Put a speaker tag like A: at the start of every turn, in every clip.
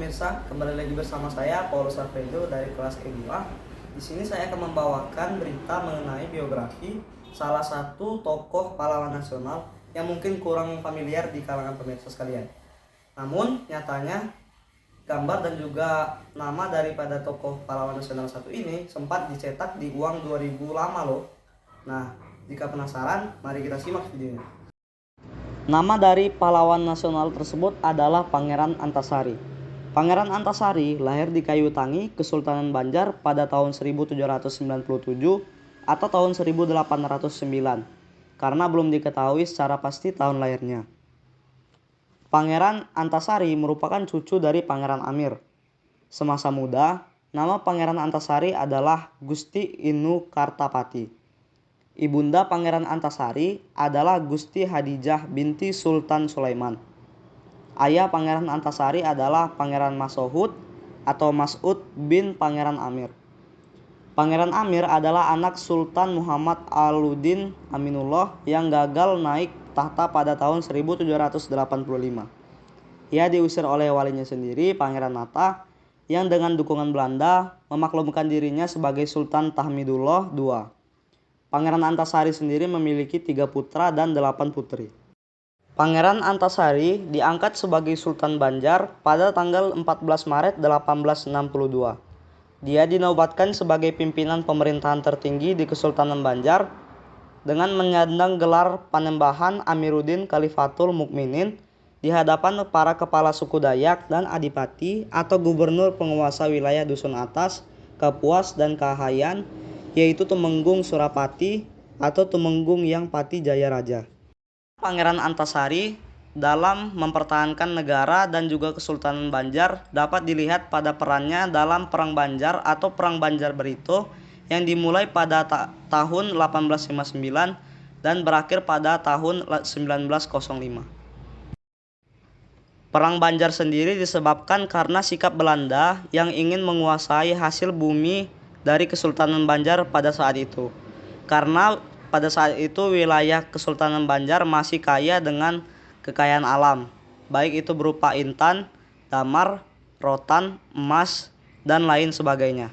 A: pemirsa, kembali lagi bersama saya Paulus Alfredo dari kelas E2. Di sini saya akan membawakan berita mengenai biografi salah satu tokoh pahlawan nasional yang mungkin kurang familiar di kalangan pemirsa sekalian. Namun nyatanya gambar dan juga nama daripada tokoh pahlawan nasional satu ini sempat dicetak di uang 2000 lama loh. Nah, jika penasaran, mari kita simak videonya. Nama dari pahlawan nasional tersebut adalah Pangeran Antasari. Pangeran Antasari lahir di Kayu Tangi, Kesultanan Banjar pada tahun 1797 atau tahun 1809, karena belum diketahui secara pasti tahun lahirnya. Pangeran Antasari merupakan cucu dari Pangeran Amir. Semasa muda, nama Pangeran Antasari adalah Gusti Inu Kartapati. Ibunda Pangeran Antasari adalah Gusti Hadijah binti Sultan Sulaiman. Ayah Pangeran Antasari adalah Pangeran Mas'ud atau Mas'ud bin Pangeran Amir. Pangeran Amir adalah anak Sultan Muhammad Alauddin Aminullah yang gagal naik tahta pada tahun 1785. Ia diusir oleh walinya sendiri, Pangeran Mata, yang dengan dukungan Belanda memaklumkan dirinya sebagai Sultan Tahmidullah II. Pangeran Antasari sendiri memiliki 3 putra dan 8 putri. Pangeran Antasari diangkat sebagai Sultan Banjar pada tanggal 14 Maret 1862. Dia dinobatkan sebagai pimpinan pemerintahan tertinggi di Kesultanan Banjar dengan menyandang gelar Panembahan Amiruddin Khalifatul Mukminin di hadapan para kepala suku Dayak dan Adipati atau gubernur penguasa wilayah Dusun Atas, Kapuas, dan Kahayan, yaitu Tumenggung Surapati atau Tumenggung Yang Pati Jaya Raja. Pangeran Antasari dalam mempertahankan negara dan juga Kesultanan Banjar dapat dilihat pada perannya dalam Perang Banjar atau Perang Banjar Berito yang dimulai pada tahun 1859 dan berakhir pada tahun 1905. Perang Banjar sendiri disebabkan karena sikap Belanda yang ingin menguasai hasil bumi dari Kesultanan Banjar pada saat itu. Karena pada saat itu wilayah Kesultanan Banjar masih kaya dengan kekayaan alam, baik itu berupa intan, damar, rotan, emas, dan lain sebagainya.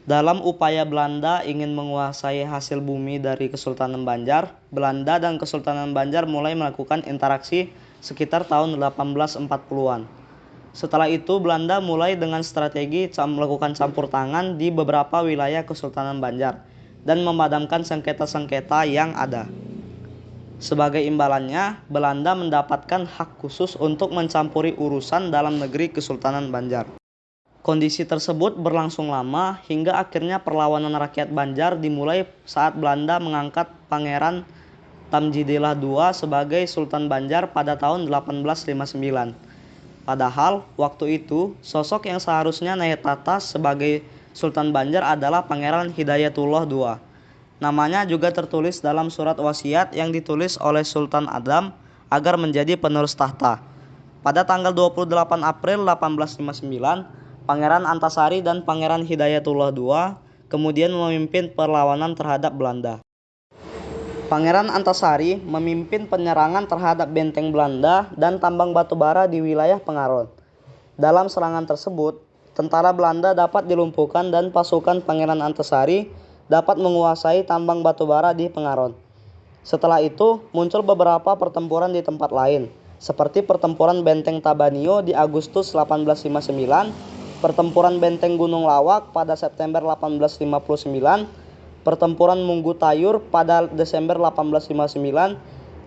A: Dalam upaya Belanda ingin menguasai hasil bumi dari Kesultanan Banjar, Belanda dan Kesultanan Banjar mulai melakukan interaksi sekitar tahun 1840-an. Setelah itu Belanda mulai dengan strategi melakukan campur tangan di beberapa wilayah Kesultanan Banjar dan memadamkan sengketa-sengketa yang ada. Sebagai imbalannya, Belanda mendapatkan hak khusus untuk mencampuri urusan dalam negeri Kesultanan Banjar. Kondisi tersebut berlangsung lama hingga akhirnya perlawanan rakyat Banjar dimulai saat Belanda mengangkat Pangeran Tamjidillah II sebagai Sultan Banjar pada tahun 1859. Padahal waktu itu sosok yang seharusnya naik tahta sebagai Sultan Banjar adalah Pangeran Hidayatullah II. Namanya juga tertulis dalam surat wasiat yang ditulis oleh Sultan Adam agar menjadi penerus tahta. Pada tanggal 28 April 1859, Pangeran Antasari dan Pangeran Hidayatullah II kemudian memimpin perlawanan terhadap Belanda. Pangeran Antasari memimpin penyerangan terhadap benteng Belanda dan tambang batubara di wilayah Pengaron. Dalam serangan tersebut, tentara Belanda dapat dilumpuhkan dan pasukan Pangeran Antasari dapat menguasai tambang batubara di Pengaron. Setelah itu, muncul beberapa pertempuran di tempat lain, seperti pertempuran Benteng Tabanio di Agustus 1859, pertempuran Benteng Gunung Lawak pada September 1859, pertempuran Munggu Tayur pada Desember 1859,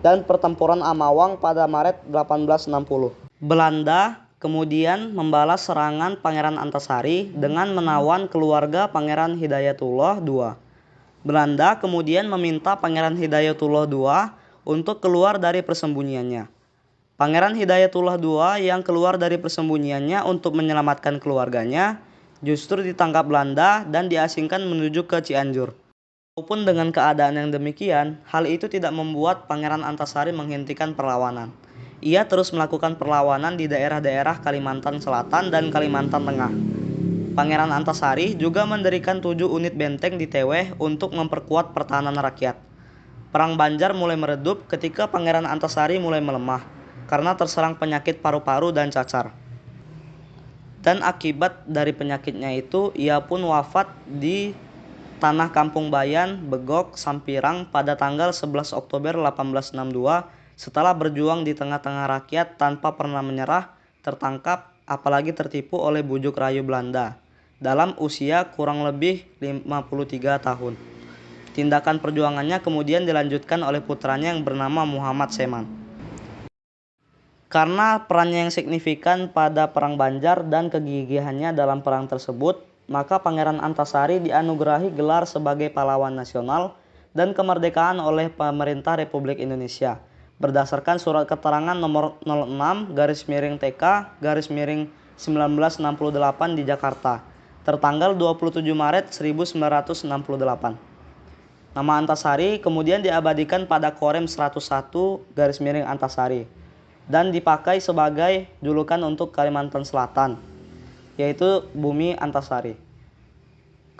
A: dan pertempuran Amawang pada Maret 1860. Belanda kemudian membalas serangan Pangeran Antasari dengan menawan keluarga Pangeran Hidayatullah II. Belanda kemudian meminta Pangeran Hidayatullah II untuk keluar dari persembunyiannya. Pangeran Hidayatullah II yang keluar dari persembunyiannya untuk menyelamatkan keluarganya justru ditangkap Belanda dan diasingkan menuju ke Cianjur. Walaupun dengan keadaan yang demikian, hal itu tidak membuat Pangeran Antasari menghentikan perlawanan. Ia terus melakukan perlawanan di daerah-daerah Kalimantan Selatan dan Kalimantan Tengah. Pangeran Antasari juga mendirikan 7 unit benteng di Teweh untuk memperkuat pertahanan rakyat. Perang Banjar mulai meredup ketika Pangeran Antasari mulai melemah karena terserang penyakit paru-paru dan cacar. Dan akibat dari penyakitnya itu, ia pun wafat di tanah Kampung Bayan, Begok, Sampirang pada tanggal 11 Oktober 1862 setelah berjuang di tengah-tengah rakyat tanpa pernah menyerah, tertangkap, apalagi tertipu oleh bujuk rayu Belanda dalam usia kurang lebih 53 tahun. Tindakan perjuangannya kemudian dilanjutkan oleh putranya yang bernama Muhammad Seman. Karena perannya yang signifikan pada Perang Banjar dan kegigihannya dalam perang tersebut, maka Pangeran Antasari dianugerahi gelar sebagai pahlawan nasional dan kemerdekaan oleh pemerintah Republik Indonesia berdasarkan surat keterangan nomor 06-TK-1968 di Jakarta tertanggal 27 Maret 1968. Nama Antasari kemudian diabadikan pada Korem 101-Antasari dan dipakai sebagai julukan untuk Kalimantan Selatan, yaitu Bumi Antasari.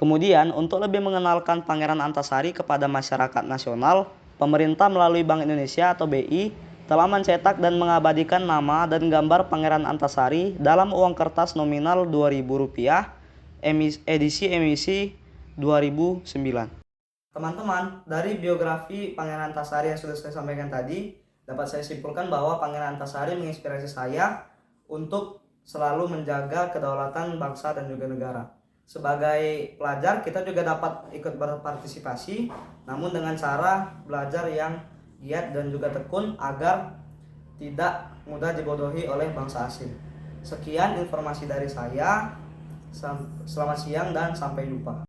A: Kemudian, untuk lebih mengenalkan Pangeran Antasari kepada masyarakat nasional, pemerintah melalui Bank Indonesia atau BI telah mencetak dan mengabadikan nama dan gambar Pangeran Antasari dalam uang kertas nominal Rp2.000 edisi emisi 2009. Teman-teman, dari biografi Pangeran Antasari yang sudah saya sampaikan tadi, dapat saya simpulkan bahwa Pangeran Antasari menginspirasi saya untuk selalu menjaga kedaulatan bangsa dan juga negara. Sebagai pelajar, kita juga dapat ikut berpartisipasi, namun dengan cara belajar yang giat dan juga tekun agar tidak mudah dibodohi oleh bangsa asing. Sekian informasi dari saya. Selamat siang dan sampai jumpa.